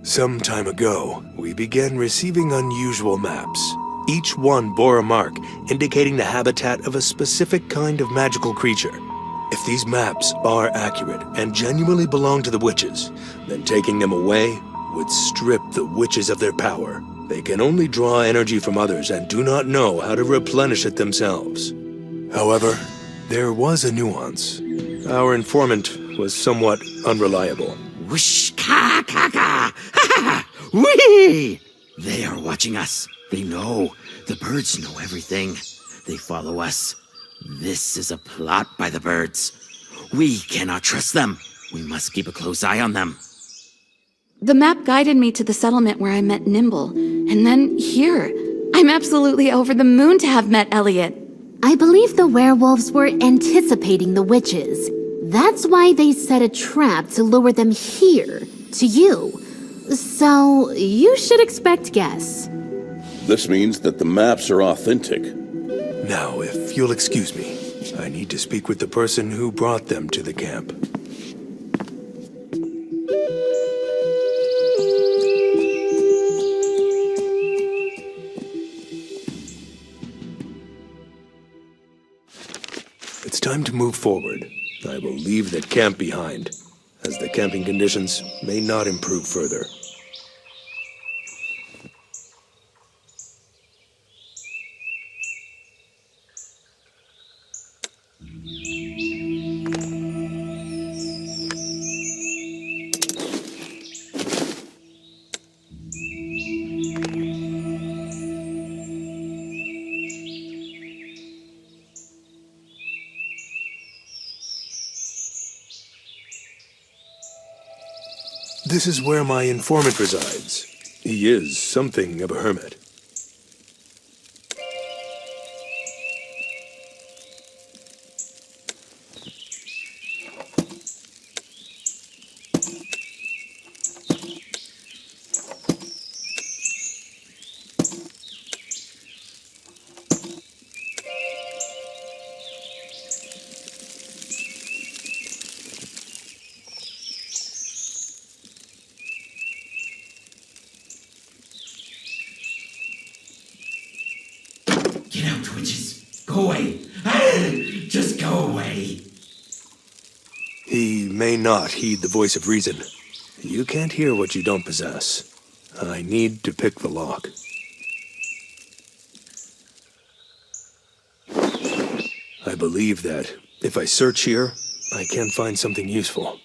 Some time ago, we began receiving unusual maps. Each one bore a mark indicating the habitat of a specific kind of magical creature. If these maps are accurate and genuinely belong to the witches, then taking them away would strip the witches of their power. They can only draw energy from others and do not know how to replenish it themselves. However, there was a nuance. Our informant was somewhat unreliable. Whoosh, ka, ka, ka! Ha, ha! Whee! They are watching us. They know. The birds know everything. They follow us. This is a plot by the birds. We cannot trust them. We must keep a close eye on them. The map guided me to the settlement where I met Nimble, and then here. I'm absolutely over the moon to have met Elliot. I believe the werewolves were anticipating the witches. That's why they set a trap to lure them here, to you. So, you should expect guests. This means that the maps are authentic. Now, if you'll excuse me, I need to speak with the person who brought them to the camp. It's time to move forward. I will leave the camp behind, as the camping conditions may not improve further. This is where my informant resides. He is something of a hermit. Get out, witches. Go away. Just go away. He may not heed the voice of reason. You can't hear what you don't possess. I need to pick the lock. I believe that if I search here, I can find something useful.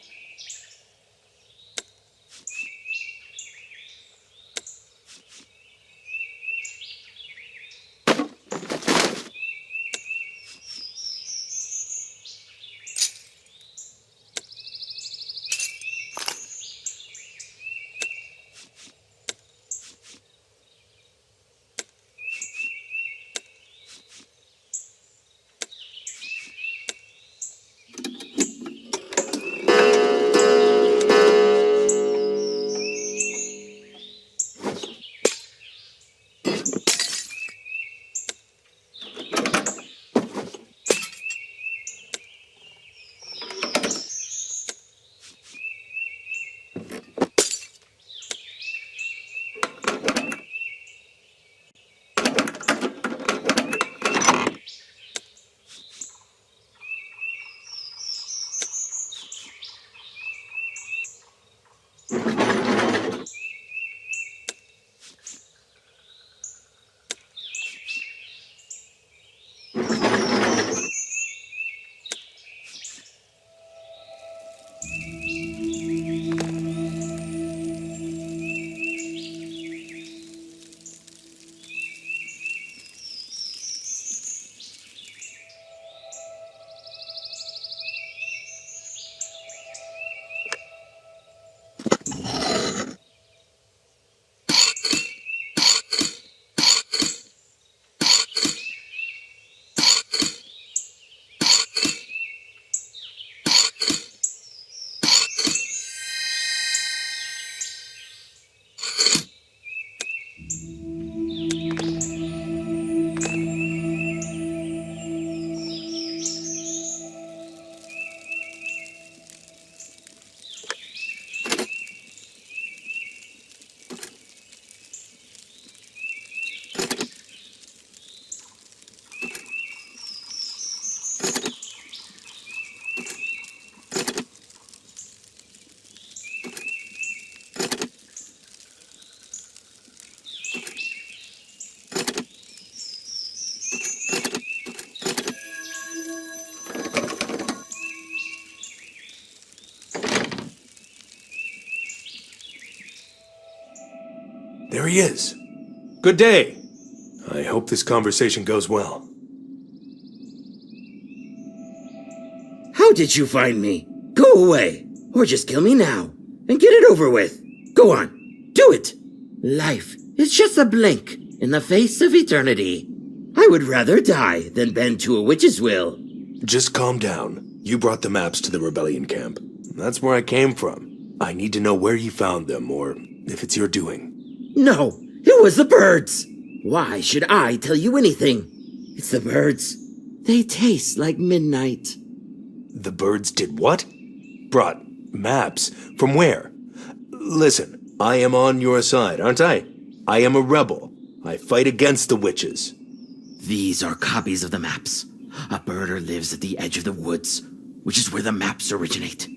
There he is. Good day. I hope this conversation goes well. How did you find me? Go away, or just kill me now, and get it over with. Go on, do it. Life is just a blink in the face of eternity. I would rather die than bend to a witch's will. Just calm down. You brought the maps to the rebellion camp. That's where I came from. I need to know where you found them, or if it's your doing. No, it was the birds. Why should I tell you anything? It's the birds. They taste like midnight. The birds did what? Brought maps? From where? Listen, I am on your side, aren't I? I am a rebel. I fight against the witches. These are copies of the maps. A birder lives at the edge of the woods, which is where the maps originate.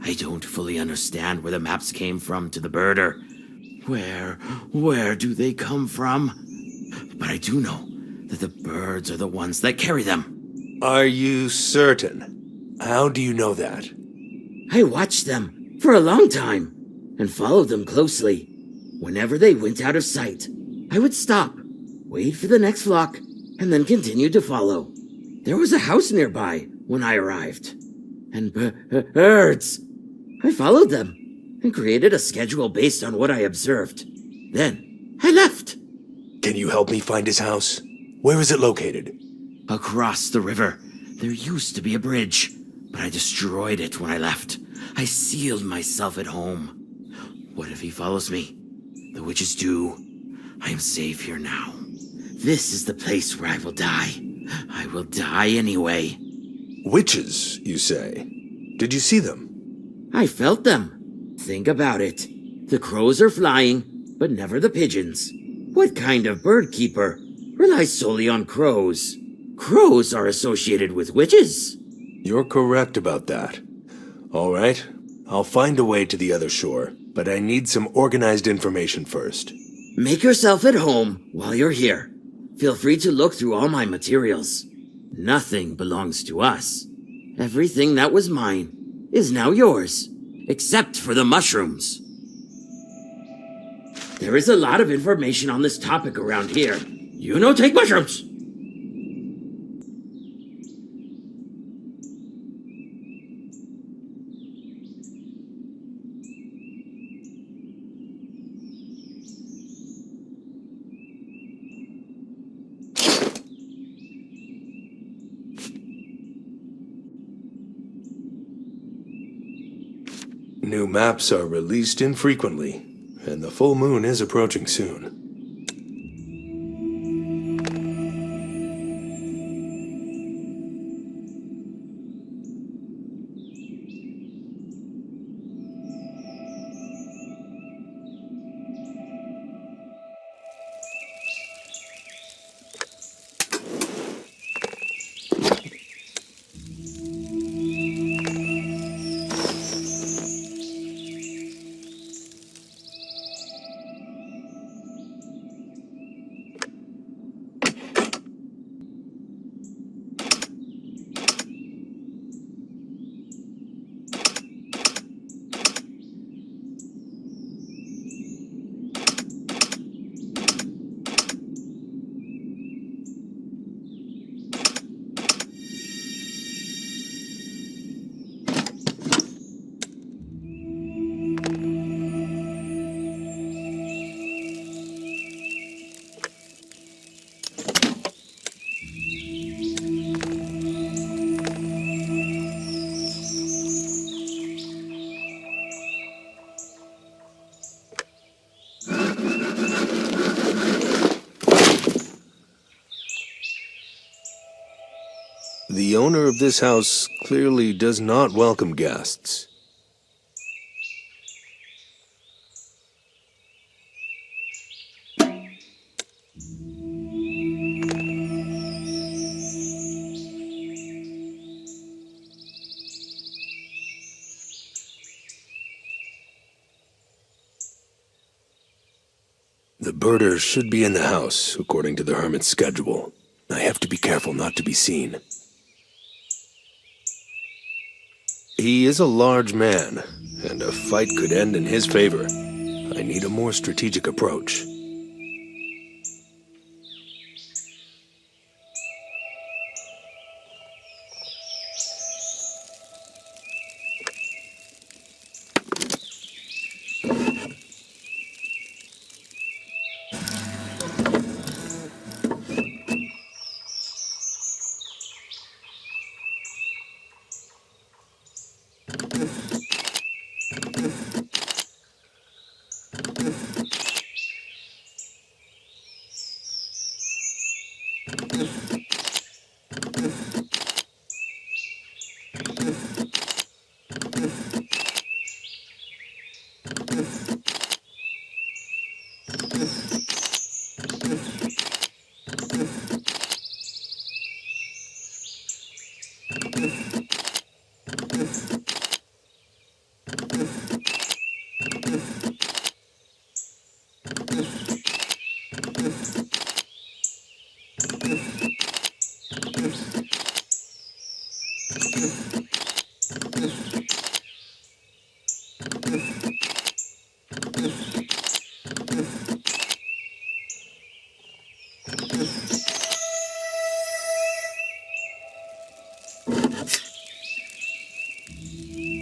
I don't fully understand where the maps came from to the birder. Where do they come from? But I do know that the birds are the ones that carry them. Are you certain? How do you know that? I watched them for a long time and followed them closely. Whenever they went out of sight, I would stop, wait for the next flock, and then continue to follow. There was a house nearby when I arrived. And birds. I followed them and created a schedule based on what I observed. Then I left. Can you help me find his house? Where is it located? Across the river, there used to be a bridge, but I destroyed it when I left. I sealed myself at home. What if he follows me? The witches do. I am safe here now. This is the place where I will die. I will die anyway. Witches, you say? Did you see them? I felt them. Think about it. The crows are flying, but never the pigeons. What kind of bird keeper relies solely on crows? Crows are associated with witches. You're correct about that. All right, I'll find a way to the other shore, but I need some organized information first. Make yourself at home while you're here. Feel free to look through all my materials. Nothing belongs to us. Everything that was mine is now yours, except for the mushrooms. There is a lot of information on this topic around here. You know, take mushrooms! New maps are released infrequently, and the full moon is approaching soon. The owner of this house clearly does not welcome guests. The birder should be in the house, according to the hermit's schedule. I have to be careful not to be seen. He is a large man, and a fight could end in his favor. I need a more strategic approach.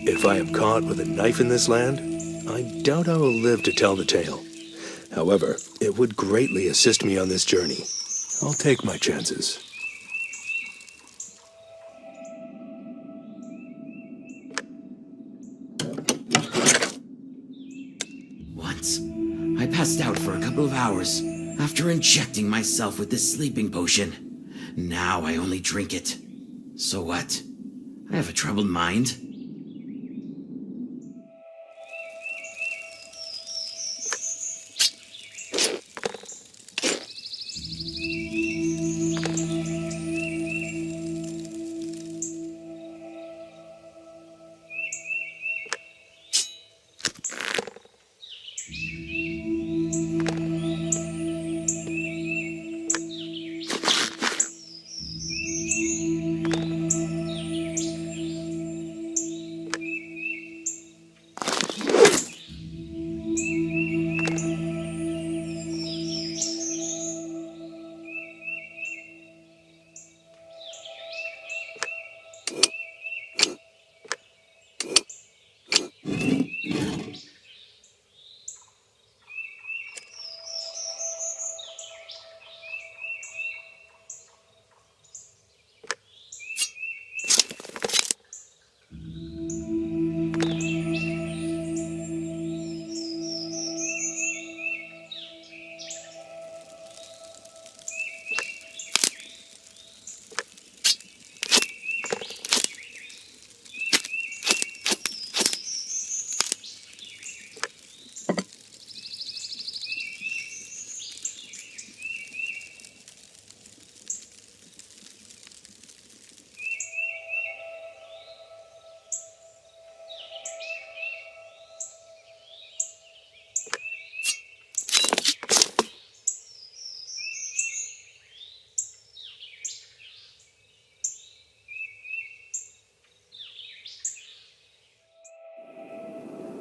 If I am caught with a knife in this land, I doubt I will live to tell the tale. However, it would greatly assist me on this journey. I'll take my chances. Once, I passed out for a couple of hours after injecting myself with this sleeping potion. Now I only drink it. So what? I have a troubled mind.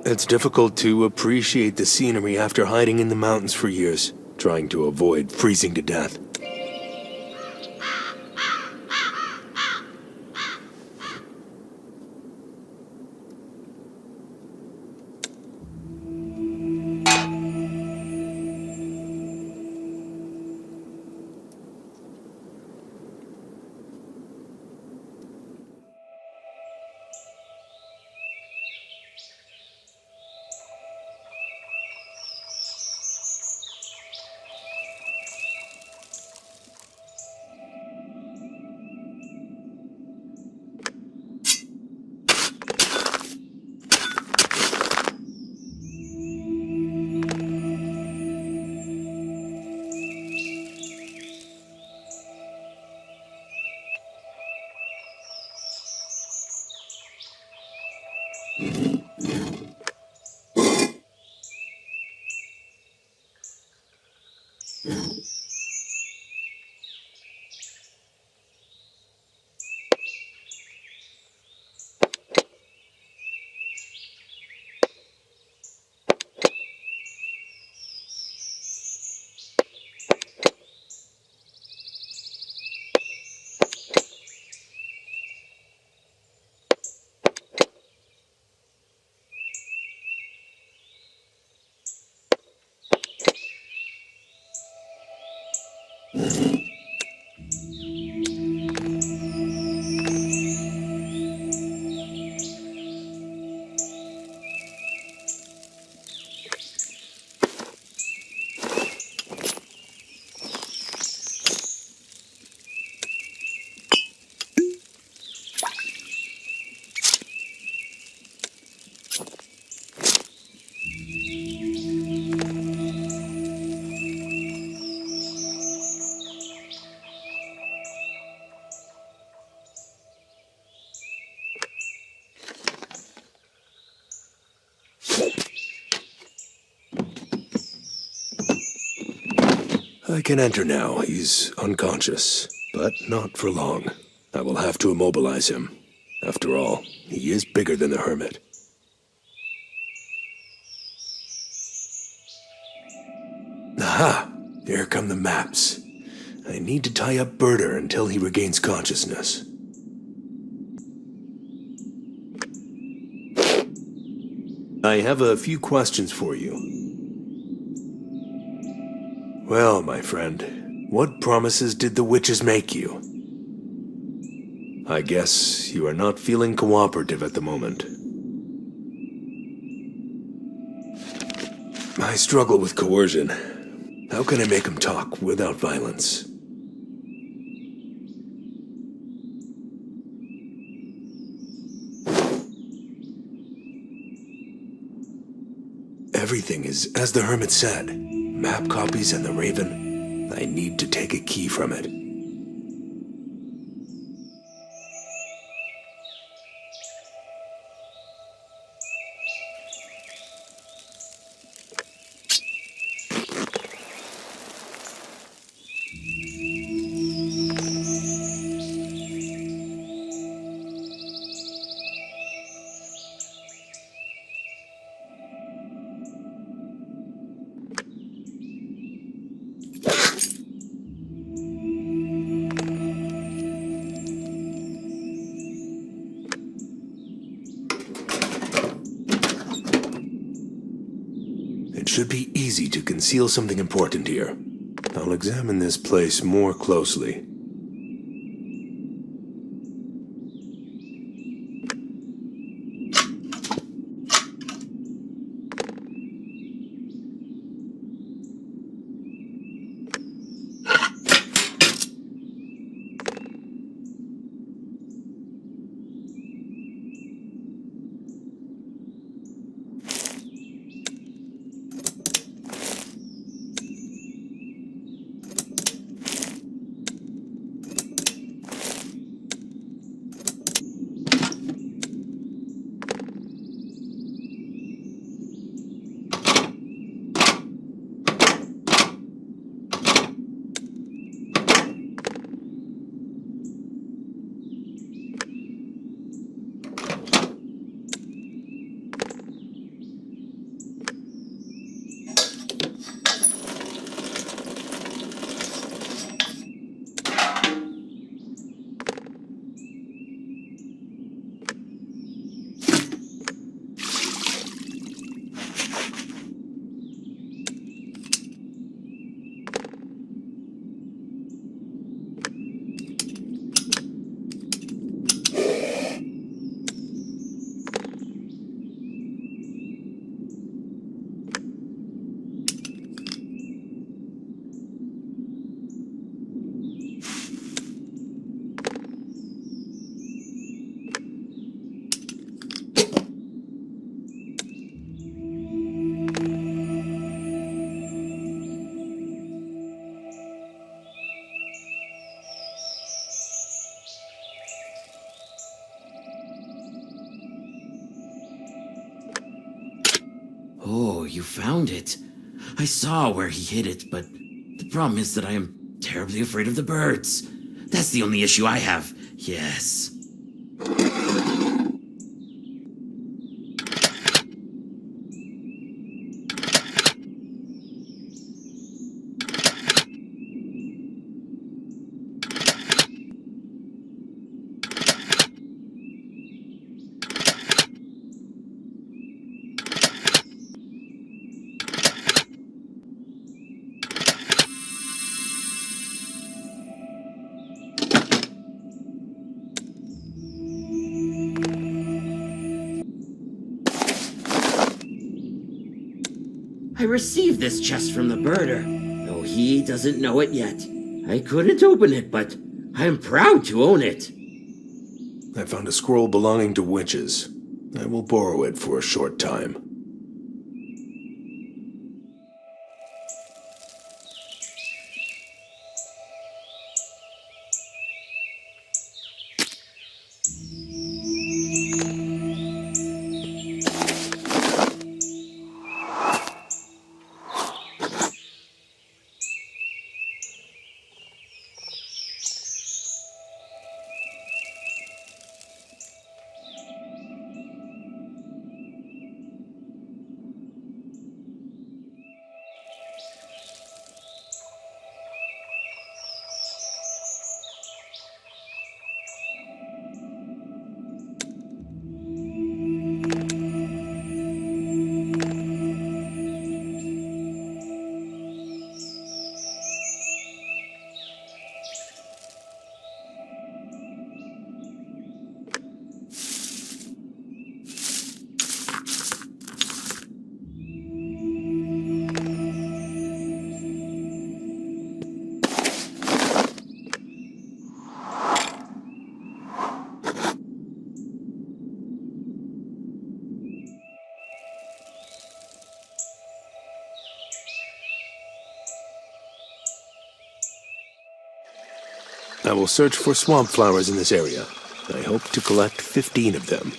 It's difficult to appreciate the scenery after hiding in the mountains for years, trying to avoid freezing to death. I can enter now. He's unconscious, but not for long. I will have to immobilize him. After all, he is bigger than the hermit. Aha! Here come the maps. I need to tie up Birder until he regains consciousness. I have a few questions for you. Well, my friend, what promises did the witches make you? I guess you are not feeling cooperative at the moment. I struggle with coercion. How can I make him talk without violence? Everything is as the hermit said. Map copies and the raven. I need to take a key from it. It should be easy to conceal something important here. I'll examine this place more closely. Oh, you found it. I saw where he hid it, but the problem is that I am terribly afraid of the birds. That's the only issue I have. Yes. I received this chest from the birder, though he doesn't know it yet. I couldn't open it, but I'm proud to own it. I found a scroll belonging to witches. I will borrow it for a short time. I will search for swamp flowers in this area. I hope to collect 15 of them.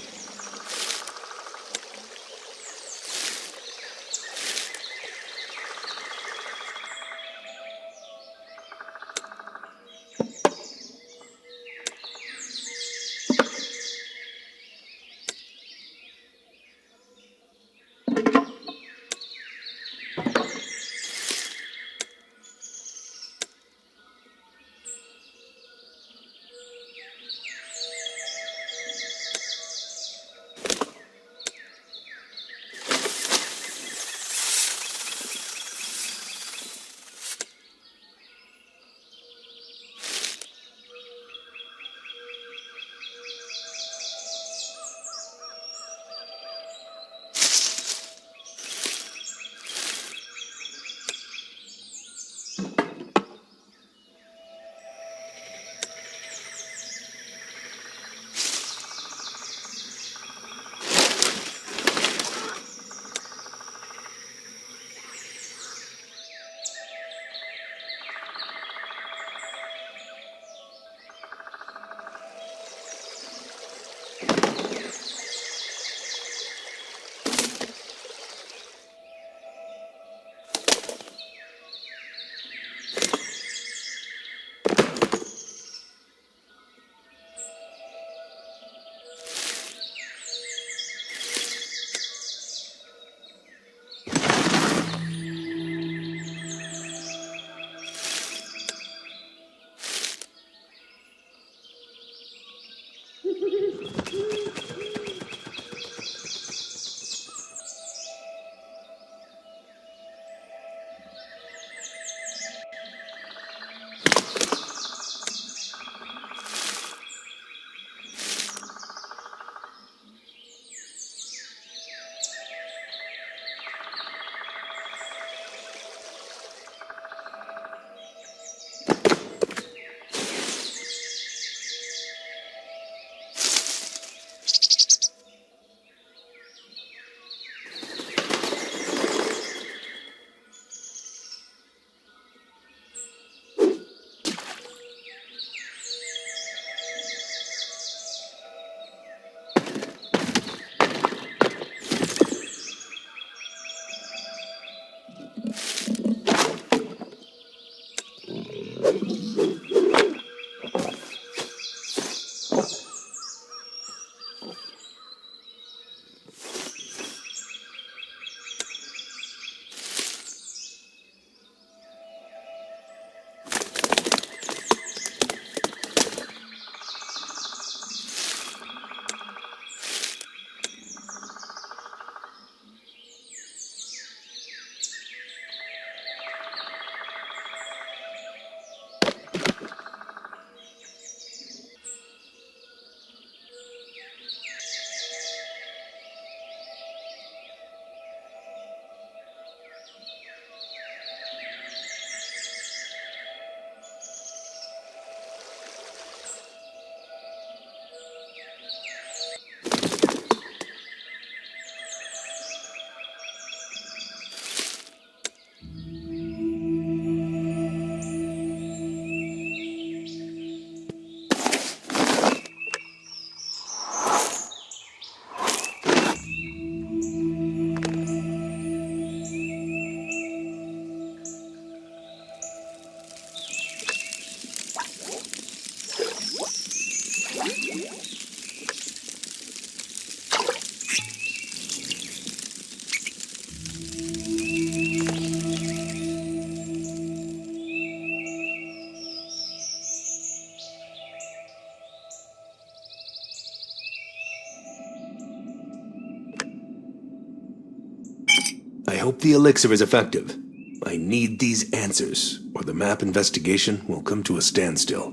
hope the elixir is effective. I need these answers, or the map investigation will come to a standstill.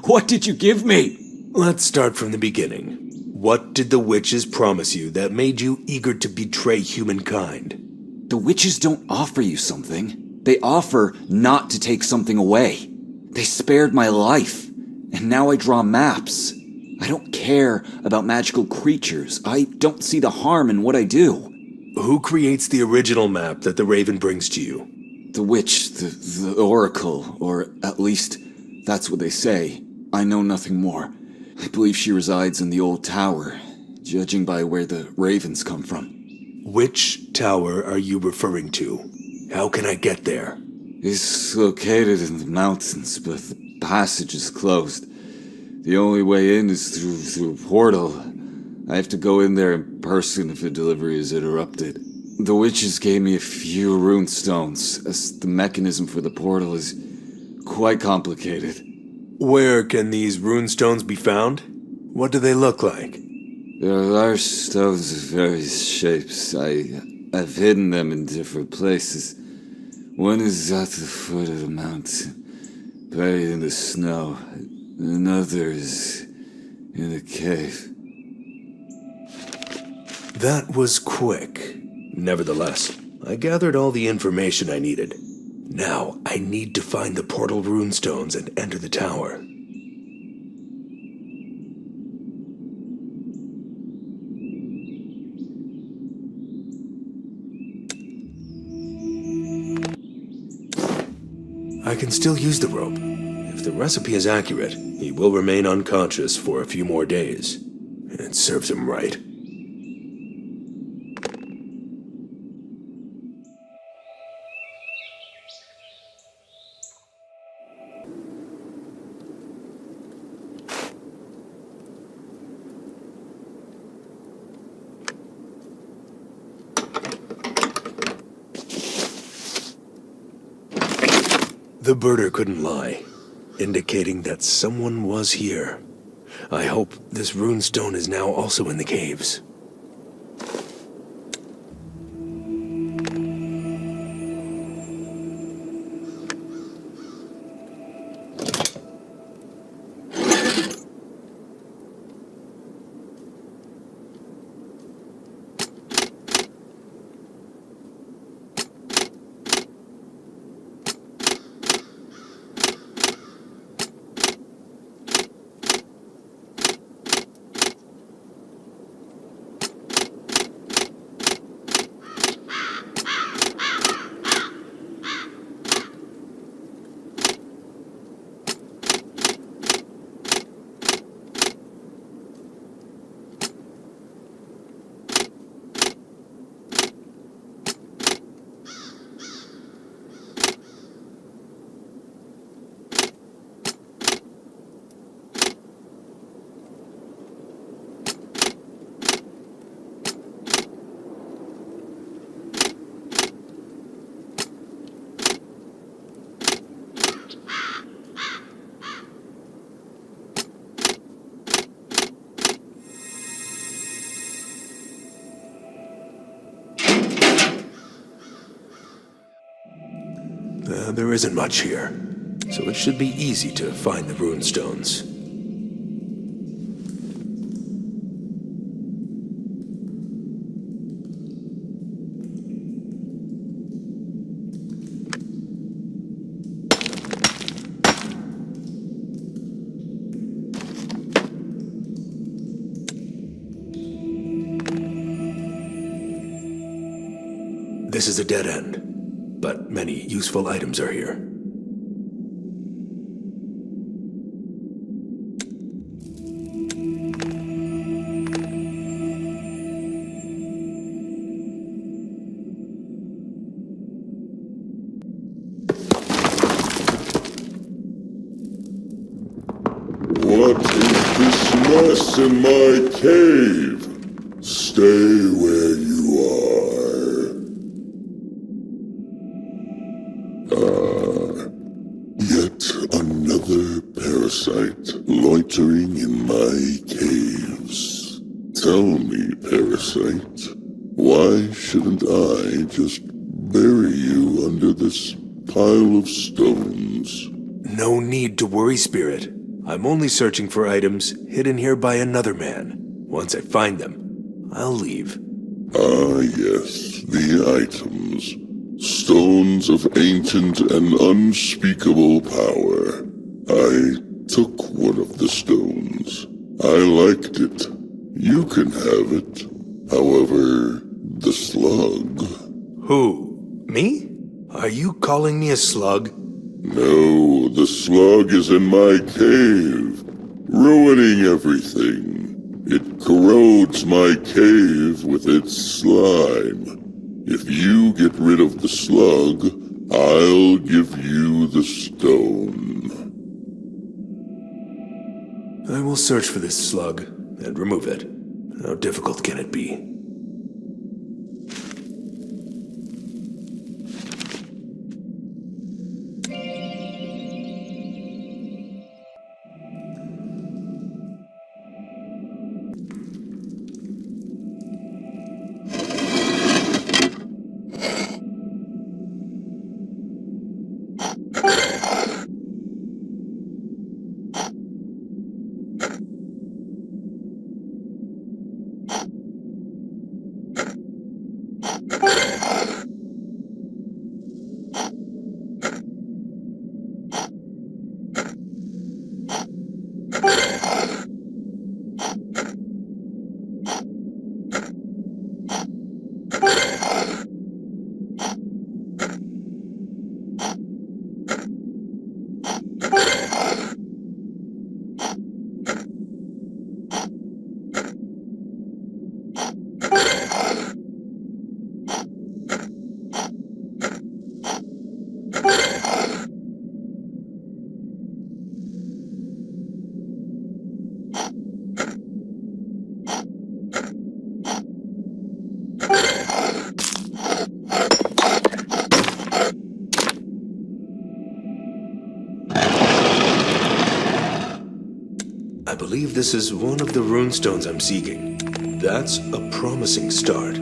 What did you give me? Let's start from the beginning. What did the witches promise you that made you eager to betray humankind? The witches don't offer you something. They offer not to take something away. They spared my life, and now I draw maps. I don't care about magical creatures. I don't see the harm in what I do. Who creates the original map that the Raven brings to you? The witch, the oracle, or at least that's what they say. I know nothing more. I believe she resides in the old tower, judging by where the ravens come from. Which tower are you referring to? How can I get there? It's located in the mountains, but the passage is closed. The only way in is through a portal. I have to go in there in person if a delivery is interrupted. The witches gave me a few rune stones, as the mechanism for the portal is quite complicated. Where can these runestones be found? What do they look like? There are large stones of various shapes. I've hidden them in different places. One is at the foot of the mountain, buried in the snow. Another is in a cave. That was quick. Nevertheless, I gathered all the information I needed. Now, I need to find the portal runestones and enter the tower. I can still use the rope. If the recipe is accurate, he will remain unconscious for a few more days. It serves him right. The birder couldn't lie, indicating that someone was here. I hope this runestone is now also in the caves. There isn't much here, so it should be easy to find the runestones. This is a dead end, but many useful items are here. What is this mess in my cave? Stay where you are. Yet another parasite loitering in my caves. Why shouldn't I just bury you under this pile of stones? No need to worry, Spirit. I'm only searching for items hidden here by another man. Once I find them, I'll leave. Ah, yes, the items. Stones of ancient and unspeakable power. I took one of the stones. I liked it. You can have it. However, the slug... Who? Me? Are you calling me a slug? No, the slug is in my cave, ruining everything. It corrodes my cave with its slime. If you get rid of the slug, I'll give you the stone. I will search for this slug and remove it. How difficult can it be? I believe this is one of the runestones I'm seeking. That's a promising start.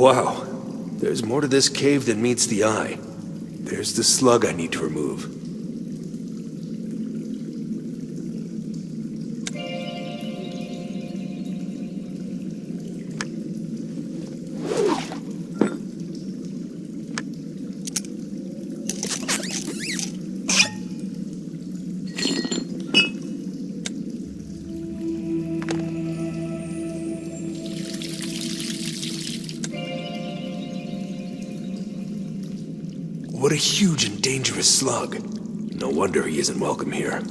Wow. There's more to this cave than meets the eye. There's the slug I need to remove. What a huge and dangerous slug. No wonder he isn't welcome here.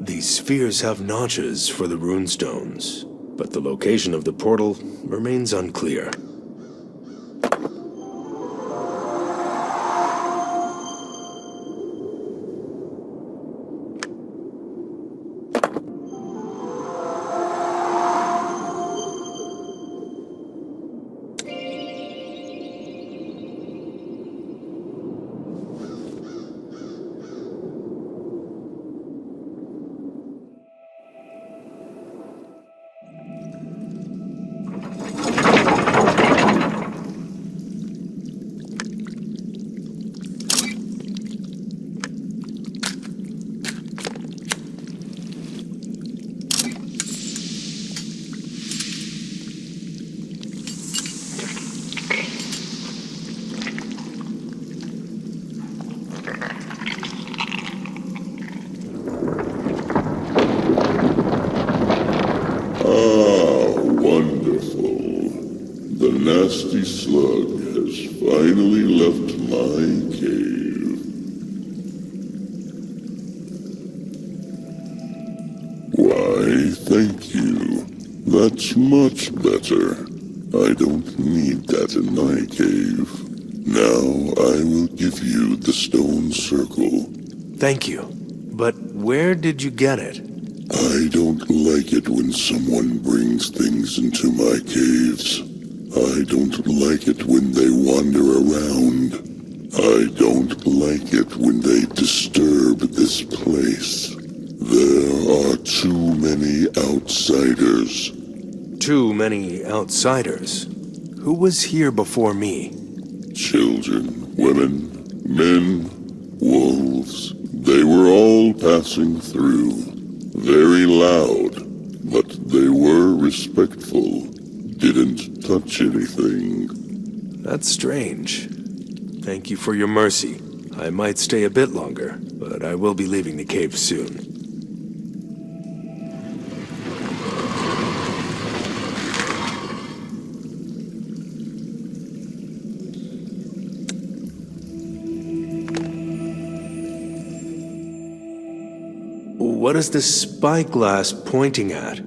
These spheres have notches for the runestones, but the location of the portal remains unclear. The nasty slug has finally left my cave. Why, thank you. That's much better. I don't need that in my cave. Now I will give you the stone circle. Thank you. But where did you get it? I don't like it when someone brings things into my caves. I don't like it when they wander around. I don't like it when they disturb this place. There are too many outsiders. Too many outsiders. Who was here before me? Children, women, men, wolves. They were all passing through. Very loud, but they were respectful. Didn't touch anything. That's strange. Thank you for your mercy. I might stay a bit longer, but I will be leaving the cave soon. What is the spyglass pointing at?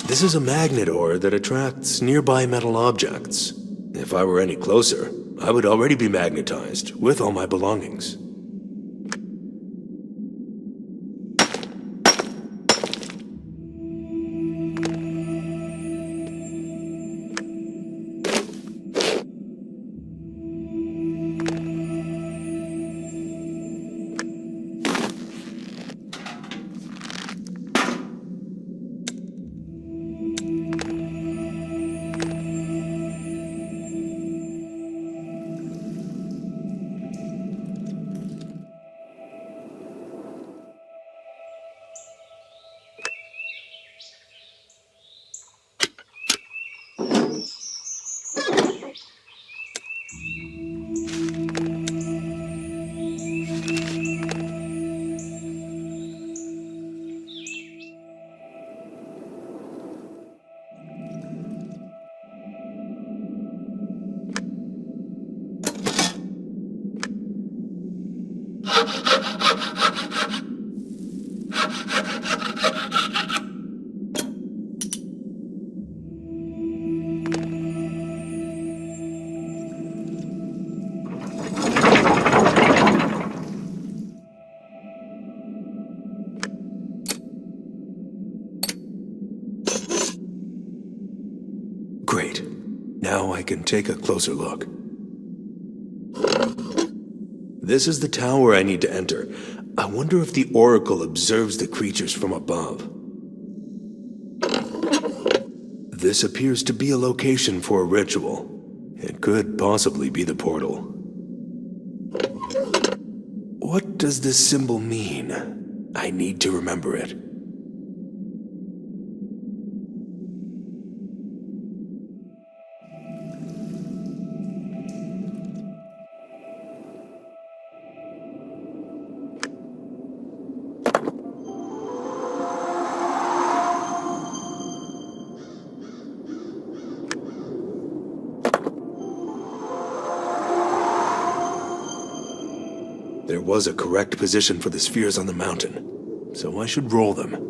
This is a magnet ore that attracts nearby metal objects. If I were any closer, I would already be magnetized with all my belongings. Great. Now I can take a closer look. This is the tower I need to enter. I wonder if the Oracle observes the creatures from above. This appears to be a location for a ritual. It could possibly be the portal. What does this symbol mean? I need to remember it. There was a correct position for the spheres on the mountain, so I should roll them.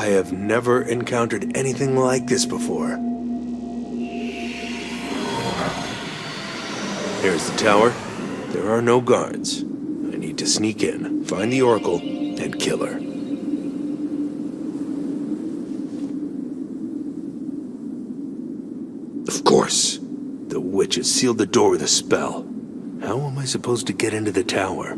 I have never encountered anything like this before. Here's the tower. There are no guards. I need to sneak in, find the Oracle, and kill her. Of course. The witch has sealed the door with a spell. How am I supposed to get into the tower?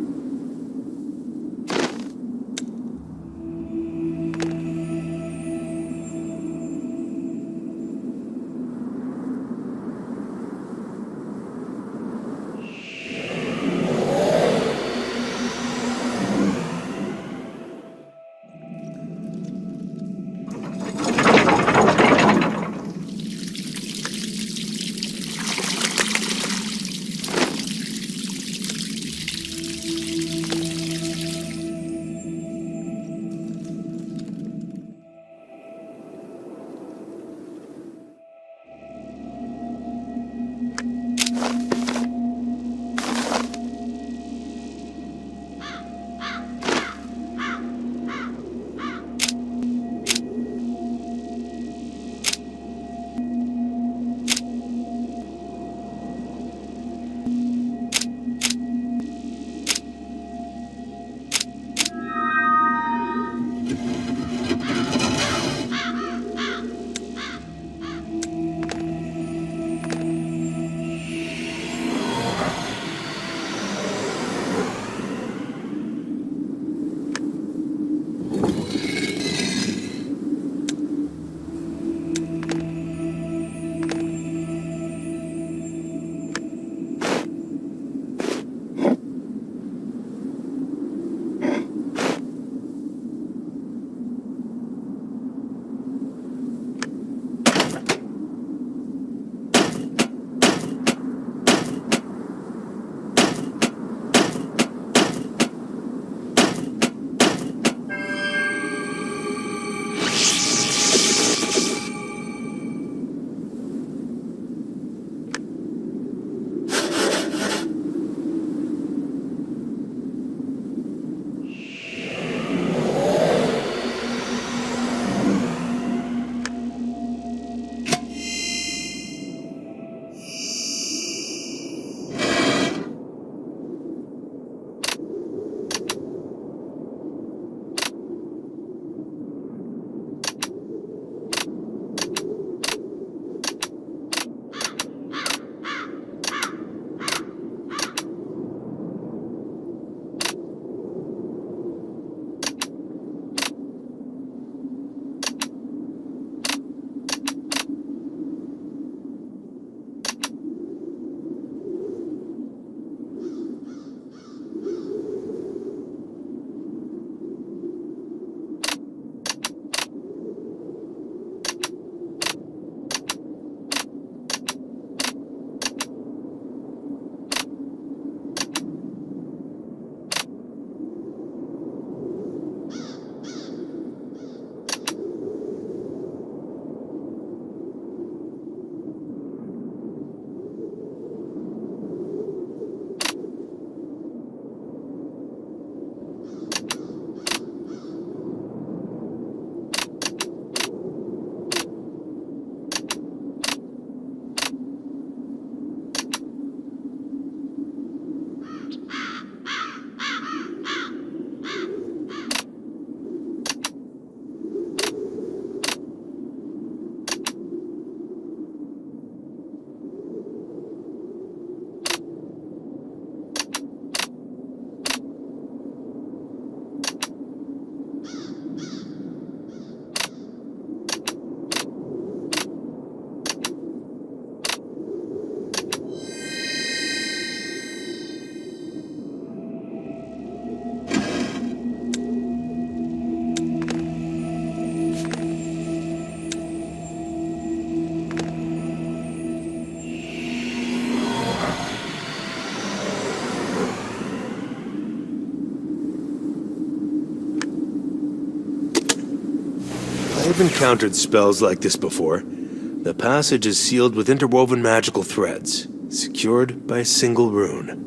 I've encountered spells like this before. The passage is sealed with interwoven magical threads, secured by a single rune.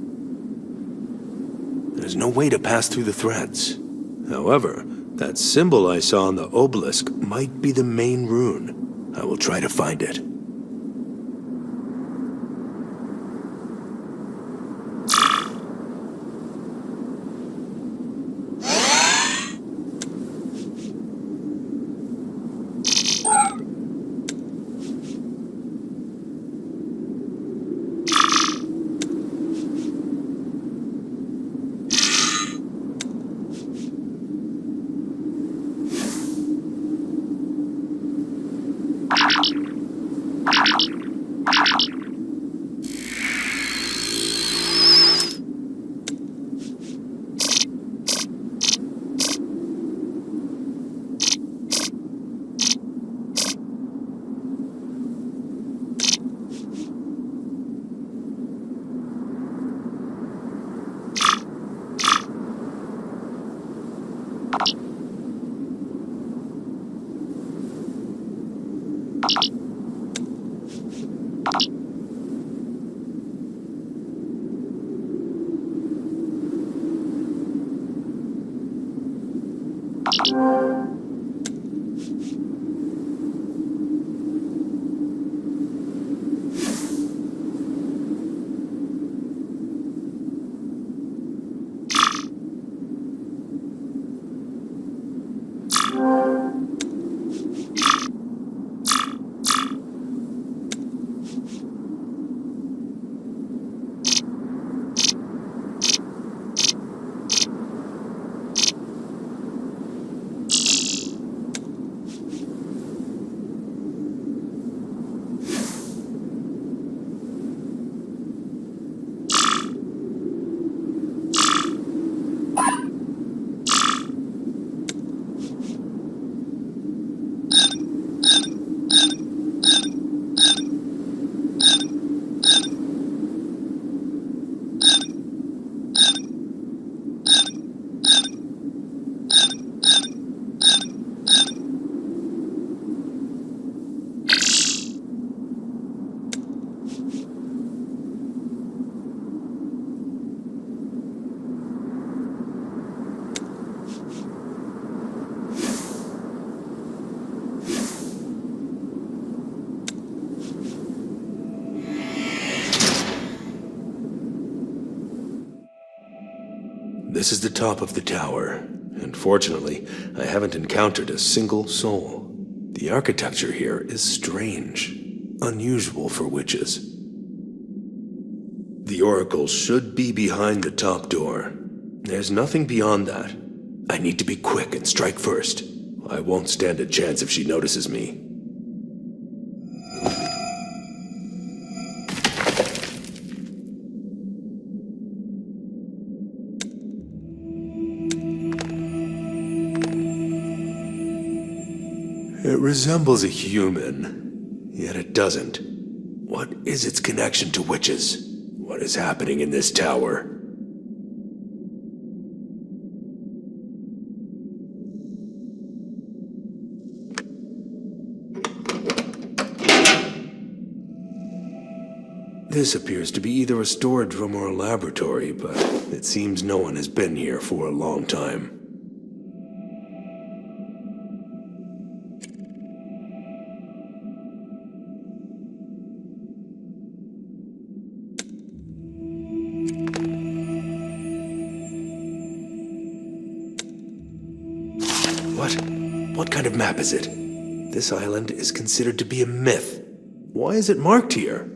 There's no way to pass through the threads. However, that symbol I saw on the obelisk might be the main rune. I will try to find it. This is the top of the tower, and fortunately, I haven't encountered a single soul. The architecture here is strange, unusual for witches. The oracle should be behind the top door. There's nothing beyond that. I need to be quick and strike first. I won't stand a chance if she notices me. It resembles a human, yet it doesn't. What is its connection to witches? What is happening in this tower? This appears to be either a storage room or a laboratory, but it seems no one has been here for a long time. What kind of map is it? This island is considered to be a myth. Why is it marked here?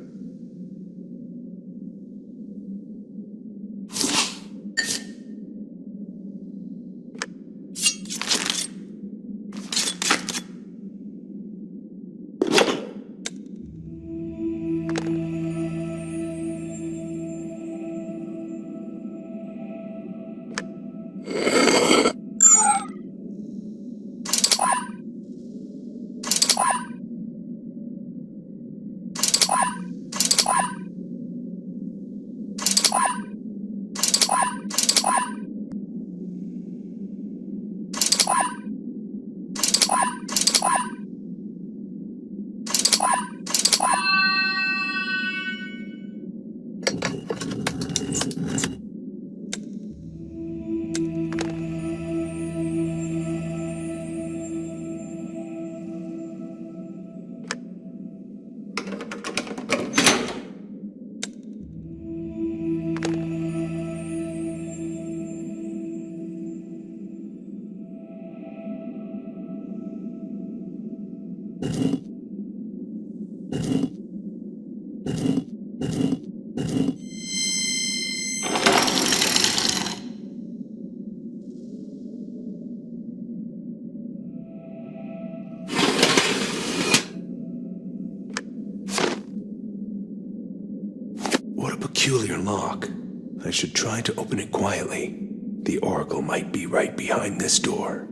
What a peculiar lock. I should try to open it quietly. The Oracle might be right behind this door.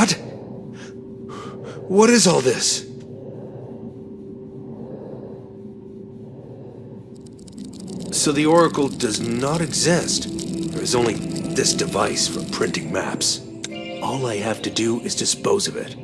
What? What is all this? So the Oracle does not exist. There is only this device for printing maps. All I have to do is dispose of it.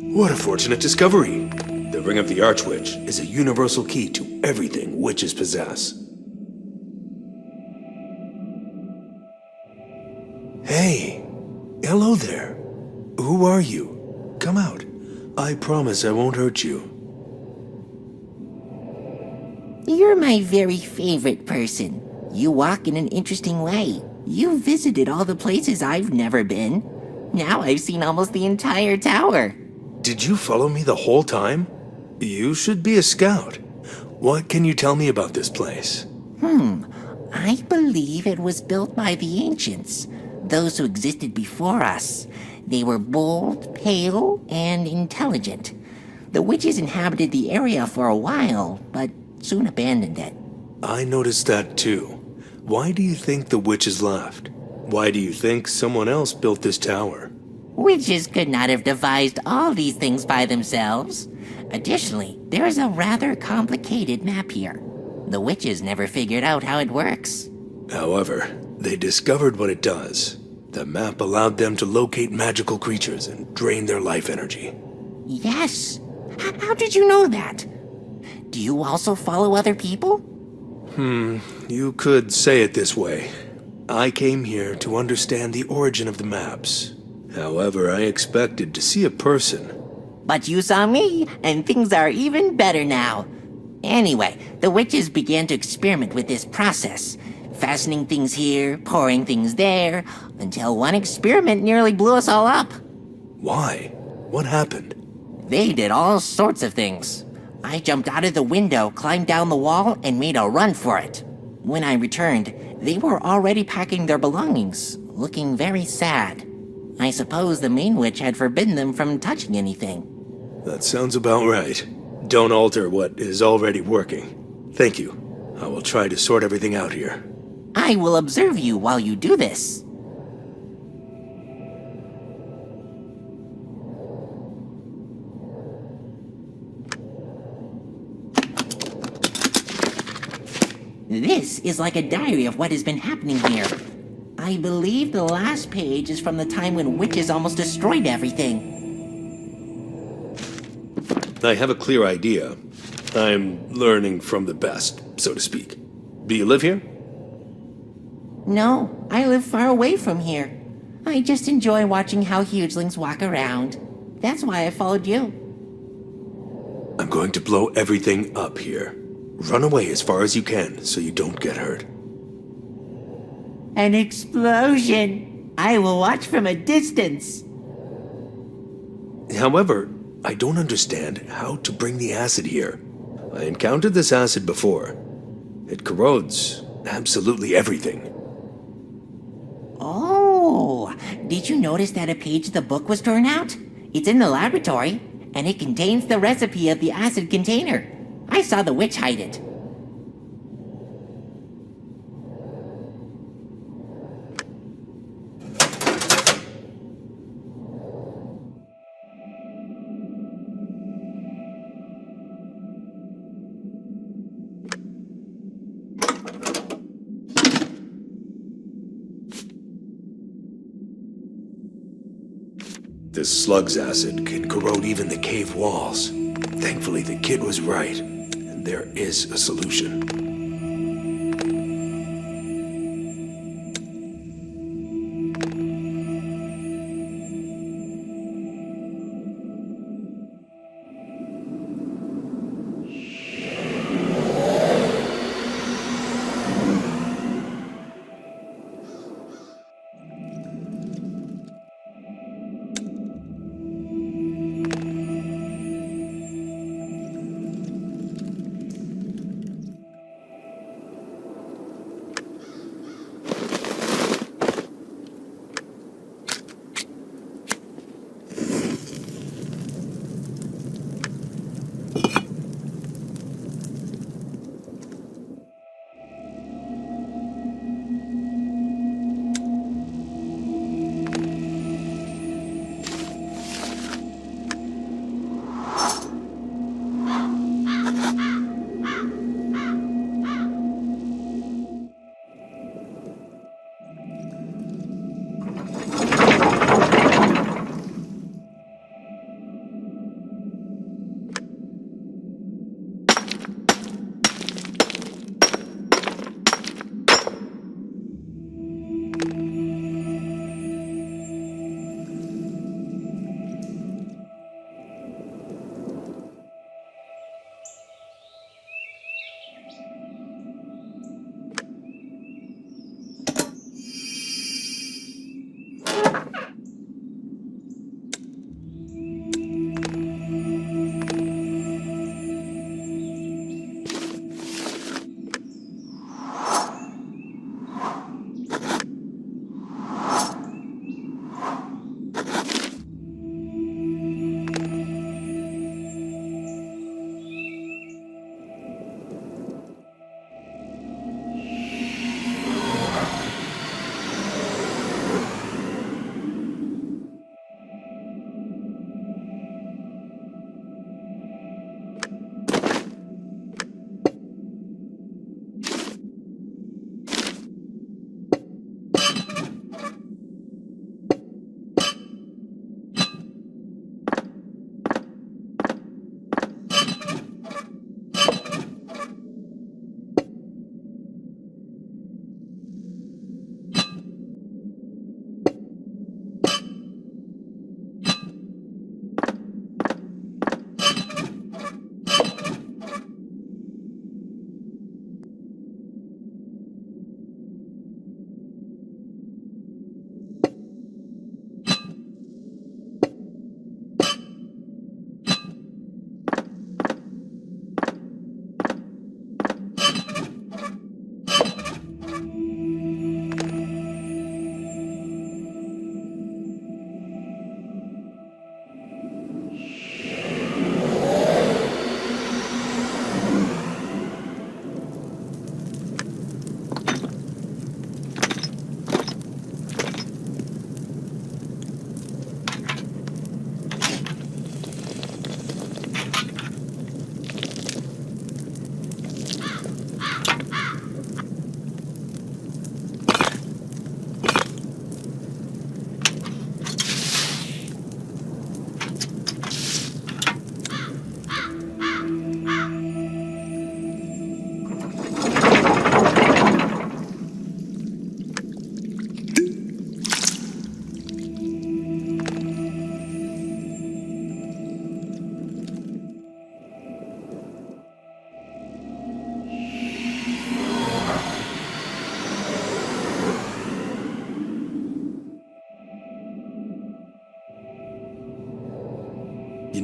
What a fortunate discovery! The Ring of the Archwitch is a universal key to everything witches possess. Hey! Hello there! Who are you? Come out. I promise I won't hurt you. You're my very favorite person. You walk in an interesting way. You visited all the places I've never been. Now I've seen almost the entire tower. Did you follow me the whole time? You should be a scout. What can you tell me about this place? I believe it was built by the ancients, those who existed before us. They were bold, pale, and intelligent. The witches inhabited the area for a while, but soon abandoned it. I noticed that too. Why do you think the witches left? Why do you think someone else built this tower? Witches could not have devised all these things by themselves. Additionally, there is a rather complicated map here. The witches never figured out how it works. However, they discovered what it does. The map allowed them to locate magical creatures and drain their life energy. Yes. How did you know that? Do you also follow other people? You could say it this way. I came here to understand the origin of the maps. However, I expected to see a person. But you saw me, and things are even better now. Anyway, the witches began to experiment with this process, fastening things here, pouring things there, until one experiment nearly blew us all up. Why? What happened? They did all sorts of things. I jumped out of the window, climbed down the wall, and made a run for it. When I returned, they were already packing their belongings, looking very sad. I suppose the main witch had forbidden them from touching anything. That sounds about right. Don't alter what is already working. Thank you. I will try to sort everything out here. I will observe you while you do this. This is like a diary of what has been happening here. I believe the last page is from the time when witches almost destroyed everything. I have a clear idea. I'm learning from the best, so to speak. Do you live here? No, I live far away from here. I just enjoy watching how hugelings walk around. That's why I followed you. I'm going to blow everything up here. Run away as far as you can so you don't get hurt. An explosion! I will watch from a distance. However, I don't understand how to bring the acid here. I encountered this acid before. It corrodes absolutely everything. Oh, did you notice that a page of the book was torn out? It's in the laboratory, and it contains the recipe of the acid container. I saw the witch hide it. This slug's acid can corrode even the cave walls. Thankfully, the kid was right, and there is a solution.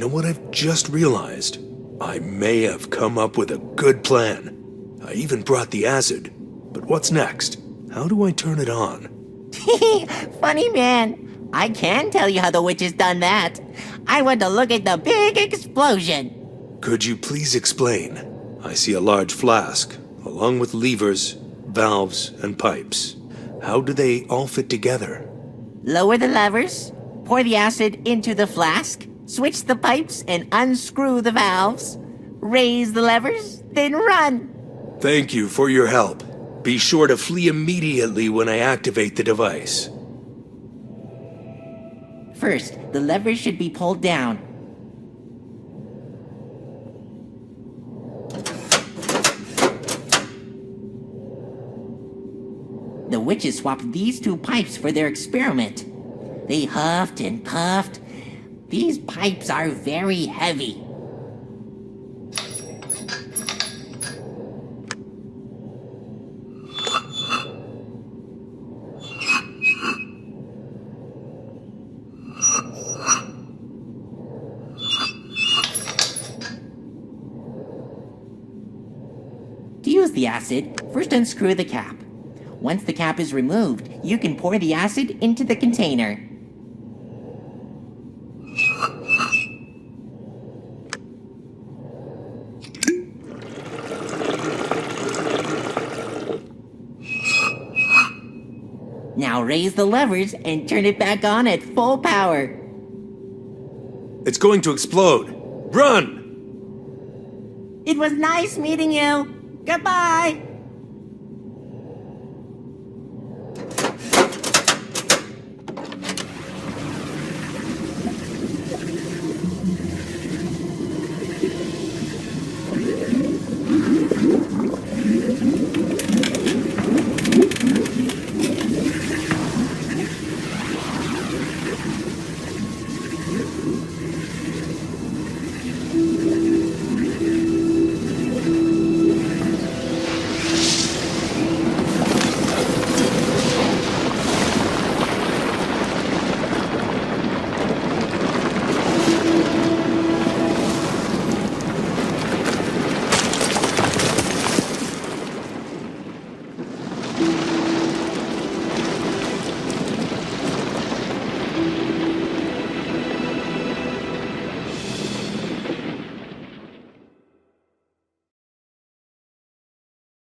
know what I've just realized? I may have come up with a good plan. I even brought the acid. But what's next? How do I turn it on? Funny man. I can tell you how the witch has done that. I want to look at the big explosion. Could you please explain? I see a large flask, along with levers, valves, and pipes. How do they all fit together? Lower the levers, pour the acid into the flask, switch the pipes and unscrew the valves, raise the levers, then run. Thank you for your help. Be sure to flee immediately when I activate the device. First, the levers should be pulled down. The witches swapped these two pipes for their experiment. They huffed and puffed. These pipes are very heavy. To use the acid, first unscrew the cap. Once the cap is removed, you can pour the acid into the container. Now raise the levers and turn it back on at full power. It's going to explode. Run! It was nice meeting you. Goodbye.